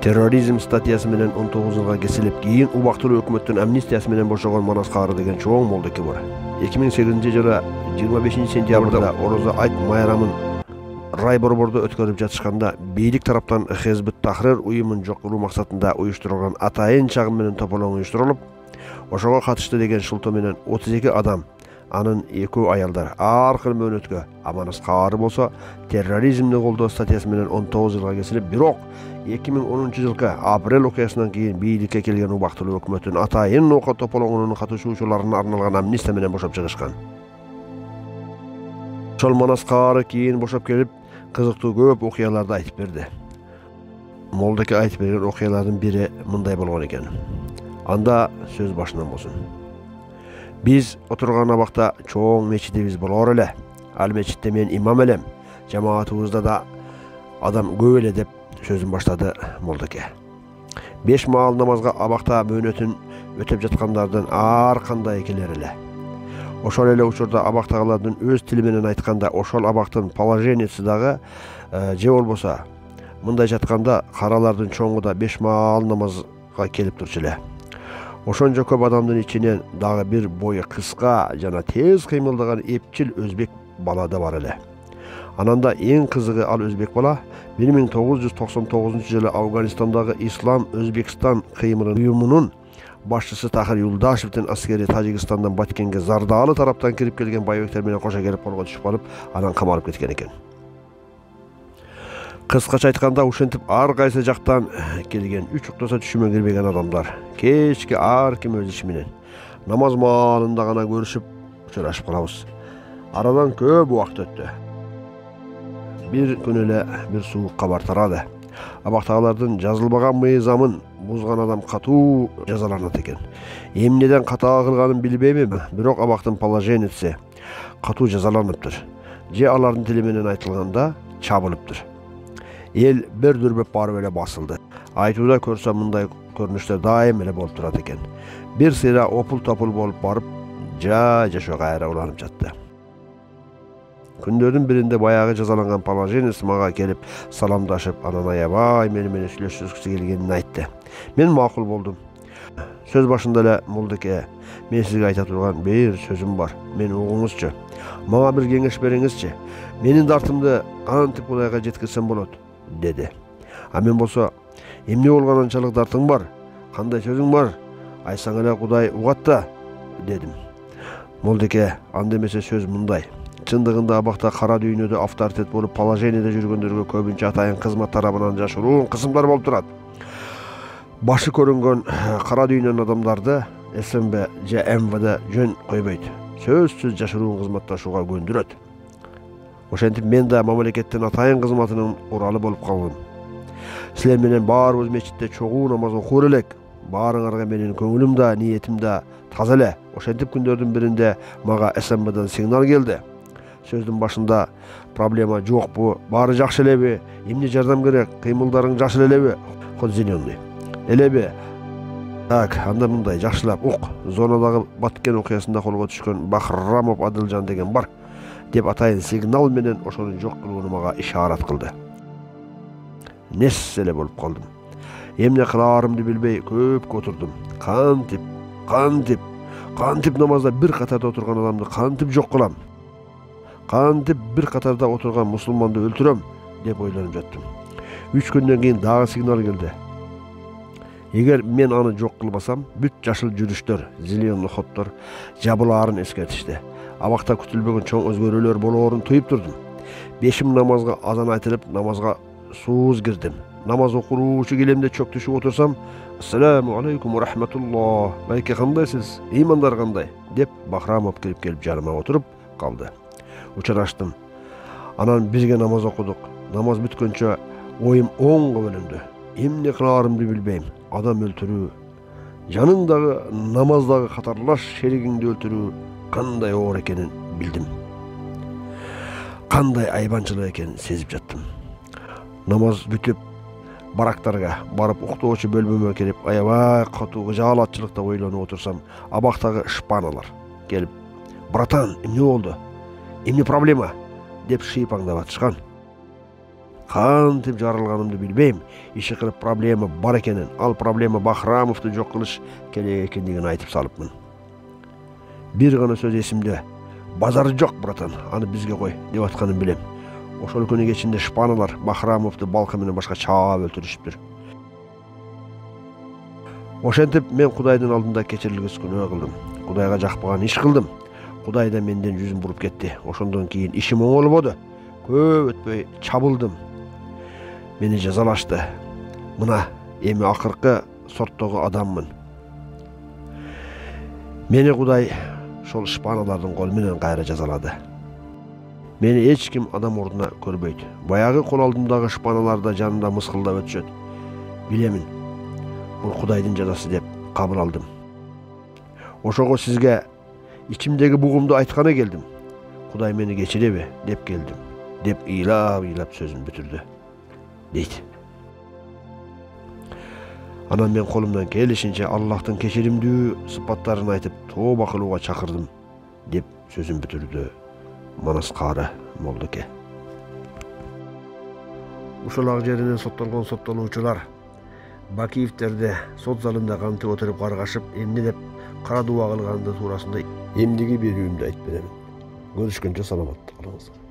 Terrorizm статьясы менен 19 жылга кесилип, кийин убактылуу өкмөттүн амнистиясы менен бошогон Манас Каары деген чоң молдоки бар. 2008-жылы 25 сентябрда Орозо айт майрамын рай борбордо өткөрүп жатышканда бийлик тараптан Хезбут Тахрир уюмун жок кылуу максатында уюштурулган атайын чагым менен тополоң уюштурулуп, ошого катышты деген шылтоо менен 32 адам, анын 2 аялдар аркы мөөнөткө, Манас Каары болсо терроризмди колдоо статьясы менен 19 жылга кесилип, бирок 2010 жылкы апрель окуясынан кийин бийликке келген убактылуу өкмөттүн атайын нока тополоңунун катышуучуларына арналган амнистия менен бошоп чыгышкан. Ошол Манас Каары кийин бошоп келип, кызыктуу көп окуяларды айтып берди. Молдоки айтып берген окуялардын бири мындай болгон экен. Анда сөз башынан болсун. Биз отурган абакта чоң мечитибиз болор эле. Ал мечитте мен имам элем. Жамаатыбызда да адам көп эле деп сөзүн баштады молдоки. 5 маал намазга абакта мөөнөтүн өтөп жаткандардын ар кандай келер эле. Ошол эле учурда абактагылардын өз тили менен айтканда ошол абактын положениеси дагы же болбосо мындай жатканда каралардын чоңу да 5 маал намазга келип турчу эле. Ошончо көп адамдын ичинен дагы бир бою кыска жана тез кыймылдаган эпчил өзбек бала да бар эле. Ананда эң кызыгы ал өзбек бала 1999 жылы Афганистандагы Ислам Өзбекстан кыймыл уюмунун башчысы Тахир Юлдашевдин аскери Тажикстандан Баткенге зардалы тараптан кирип келген байбектер менен кошо келип колго түшүп калып, анан камалып кеткен экен. Кыскача айтканда, ушинтип ар кайсы жактан келген 3 уктаса түшүмө кирбеген адамдар кечки ар ким өз иши менен намаз маалында гана көрүшүп учурашып калабыз. Арадан көп убакыт өттү. Bir күн эле бир суук кабар тарады. Абактагылардын жазылбаган мыйзамын бузган адам катуу жазаланат экен. Эмнеден ката кылганын билбейм, бирок абактын положениеси катуу жазаланыптыр. Же алардын тили менен айтылганда чабылыптыр. Эл бир дүрбөп барып эле басылды. Айтууда көрсөм мындай көрүнүштөр дайым эле болуп турат экен. Бир сыйра опул-топул болуп барып, жашоо кайра уланып жатты. Күндөрдүн биринде баягы жазаланган положениеси мага келип саламдашып, анан аябай менен сүйлөшкүсү келгенин айтты. Мен макул болдум. Сөз башында эле молдоки, мен сизге айта турган бир сөзүм бар. Мени угуңузчу. Мага бир кеңеш бериңизчи. Менин дартымды кантип Кудайга жеткирсем болот, деди. А мен болсо, эмне болгон анчалык дартың бар? Кандай сөзүң бар? Айтсаң эле Кудай угат да, дедим. Молдоки, анда эмесе сөз мындай. Чындыгында абакта кара дүйнөдө авторитет болуп положениеде жүргөндөргө көбүнчө атайын кызмат тарабынан жашыруун кысымдар болуп турат. Башы көрүнгөн кара дүйнөнүн адамдарды СМБ же МВД жөн койбойт. Сөзсүз жашыруун кызматташууга көндүрөт. Ошентип мен да мамлекеттин атайын кызматынын уралы болуп калдым. Силер менен баарыбыз мечитте чогуу намаз окур элек. Баарыңарга менин көңүлүм да, ниетим да таза эле. Ошентип күндөрдүн биринде мага СМБдан сигнал келди. Сөздүн башында проблема жокпу, баары жакшы элеби, эмне жардам керек, кыймылдарың жакшы элеби, ход зеленый. Элеби? Так, анда мындай жакшылап ук. Зонадагы Баткен окуясында колго түшкөн Бахрамов Адылжан деген бар, деп атайын сигнал менен ошону жок кылууну мага ишарат кылды. Нес эле болуп калдым. Эмне кылаарымды билбей көпкө отурдум. Кантип намазда бир катарда отурган адамды кантип жок кылам? Кантип бир катарда отурган мусулманды өлтүрөм деп ойлонуп жаттым. 3 күндөн кийин дагы сигнал келди. Эгер мен аны жок кылбасам, бүт жашыл жүрүштөр, зеленый ходдор жабылаарын эскертишти. Абакта күтүлбөгөн чоң өзгөрүүлөр болоорун туюп турдум. 5 намазга азан айтылып, намазга сууз кирдим. Намаз окуруучу келемде чөк түшүп отурсам, "Ассаламу алейкум ва рахматуллах. Байке кандайсыз? Ыймандар кандай?" деп Бахрамов келип жаныма отуруп калды. Учураштым. Анан бирге намаз окудук. Намаз бүткөнчө оюм оңго бөлүндү. Эмне кылаарымды билбейм. Адам өлтүрүү, жаныңдагы намаздагы катарлаш шеригиңди өлтүрүү кандай оор экенин билдим. Кандай айбанчылык экенин сезип жаттым. Намаз бүтүп, барактарга барып уктоочу бөлмөмө келип, аябай катуу жалатчылыкта ойлонуп отурсам, абактагы шпаналар келип, "Братан, эмне болду? Эмне проблема?" деп шыйпаңдап атышкан. кантип жарылганымды билбейм. Иши кылып проблема бар экенин, ал проблема Бахрамовду жок кылыш керек экендигин айтып салыпмын. Бир гана сөз эсимде. Базары жок, братан, аны бизге кой деп атканын билем. Ошол күнү кечинде шпаналар Бахрамовду балка менен башка чаап өлтүрүшүптүр. Ошентип мен Кудайдын алдында кечирилгис күнөө кылдым. Кудайга жакпаган иш кылдым. Кудай да менден жүзүн буруп кетти. Ошондон кийин ишим оңолбоду. Көп өтпөй чабылдым. Мени жазалашты. Мына эми акыркы сорттогу адаммын. Мени Кудай ошол шпаналардын колу менен кайра жазалады. Мени эч ким адам ордуна көрбөйт. Баягы кол алдымдагы шпаналарда жанында мыскылдап өтүшөт. Билемин. Бул Кудайдын жазасы деп кабыл алдым. Ошого сизге ичимдеги бугумду айтканы келдим. Кудай мени кечиреби деп келдим. Деп ыйлап сөзүн бүтүрдү. Дейт. Анан мен колумдан келишинче Аллахтын кечиримдүү сыпаттарын айтып тооба кылууга чакырдым деп сөзүн бүтүрдү Манас Кары Молдоке. Ушул ак жеринен соттолгон соттолуучулар Бакиевтерди сот залында кантип отуруп каргашып, эмне деп кара дуба кылганды туурасында эмдиги берүүмдү айтып беремин. Көрүшкөнчө саламатта калыңыздар.